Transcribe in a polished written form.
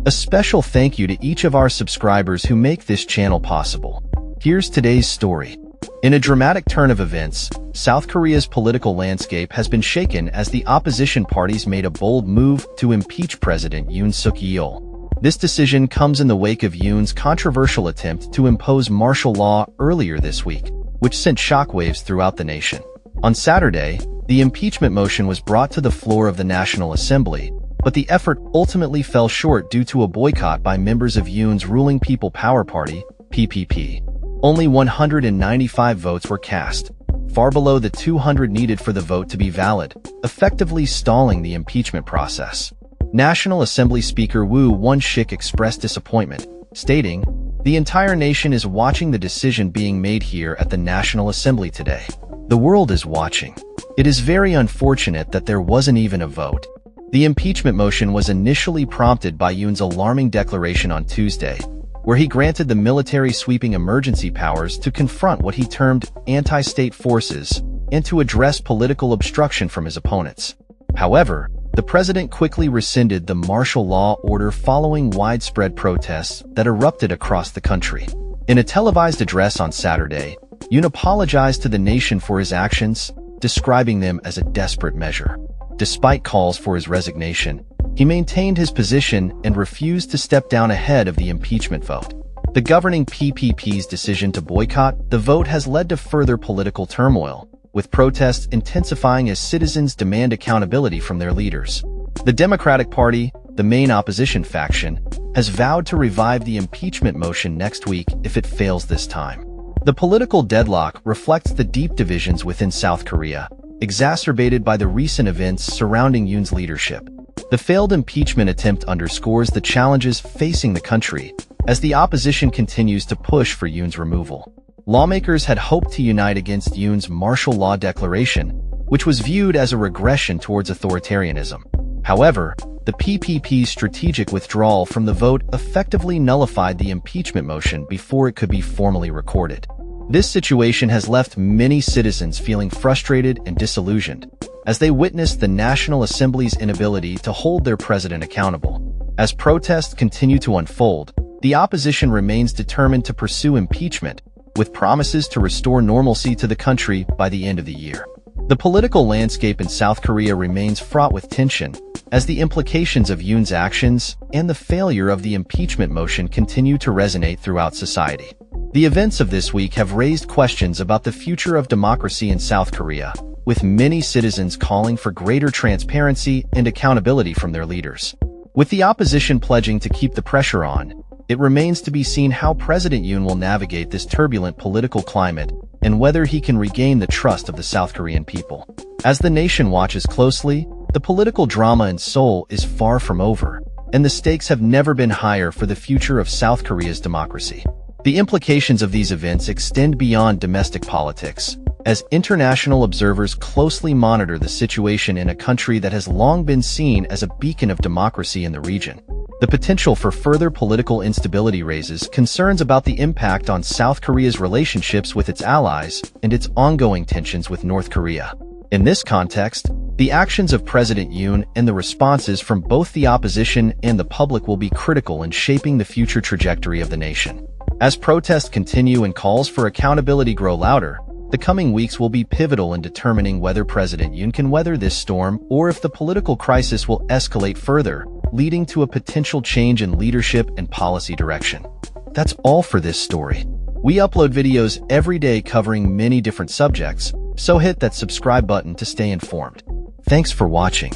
A special thank you to each of our subscribers who make this channel possible. Here's today's story. In a dramatic turn of events, South Korea's political landscape has been shaken as the opposition parties made a bold move to impeach President Yoon Suk Yeol. This decision comes in the wake of Yoon's controversial attempt to impose martial law earlier this week, which sent shockwaves throughout the nation. On Saturday, the impeachment motion was brought to the floor of the National Assembly, but the effort ultimately fell short due to a boycott by members of Yoon's ruling People Power Party, PPP. Only 195 votes were cast, far below the 200 needed for the vote to be valid, effectively stalling the impeachment process. National Assembly Speaker Woo Won-shik expressed disappointment, stating, "The entire nation is watching the decision being made here at the National Assembly today. The world is watching. It is very unfortunate that there wasn't even a vote." The impeachment motion was initially prompted by Yoon's alarming declaration on Tuesday, where he granted the military sweeping emergency powers to confront what he termed anti-state forces and to address political obstruction from his opponents. However, the president quickly rescinded the martial law order following widespread protests that erupted across the country. In a televised address on Saturday, Yoon apologized to the nation for his actions, describing them as a desperate measure. Despite calls for his resignation, he maintained his position and refused to step down ahead of the impeachment vote. The governing PPP's decision to boycott the vote has led to further political turmoil, with protests intensifying as citizens demand accountability from their leaders. The Democratic Party, the main opposition faction, has vowed to revive the impeachment motion next week if it fails this time. The political deadlock reflects the deep divisions within South Korea, exacerbated by the recent events surrounding Yoon's leadership. The failed impeachment attempt underscores the challenges facing the country as the opposition continues to push for Yoon's removal. Lawmakers had hoped to unite against Yoon's martial law declaration, which was viewed as a regression towards authoritarianism. However, the PPP's strategic withdrawal from the vote effectively nullified the impeachment motion before it could be formally recorded. This situation has left many citizens feeling frustrated and disillusioned as they witness the National Assembly's inability to hold their president accountable. As protests continue to unfold, the opposition remains determined to pursue impeachment, with promises to restore normalcy to the country by the end of the year. The political landscape in South Korea remains fraught with tension, as the implications of Yoon's actions and the failure of the impeachment motion continue to resonate throughout society. The events of this week have raised questions about the future of democracy in South Korea, with many citizens calling for greater transparency and accountability from their leaders. With the opposition pledging to keep the pressure on, it remains to be seen how President Yoon will navigate this turbulent political climate and whether he can regain the trust of the South Korean people. As the nation watches closely, the political drama in Seoul is far from over, and the stakes have never been higher for the future of South Korea's democracy. The implications of these events extend beyond domestic politics, as international observers closely monitor the situation in a country that has long been seen as a beacon of democracy in the region. The potential for further political instability raises concerns about the impact on South Korea's relationships with its allies and its ongoing tensions with North Korea. In this context, the actions of President Yoon and the responses from both the opposition and the public will be critical in shaping the future trajectory of the nation. As protests continue and calls for accountability grow louder, the coming weeks will be pivotal in determining whether President Yoon can weather this storm or if the political crisis will escalate further, leading to a potential change in leadership and policy direction. That's all for this story. We upload videos every day covering many different subjects, so hit that subscribe button to stay informed. Thanks for watching.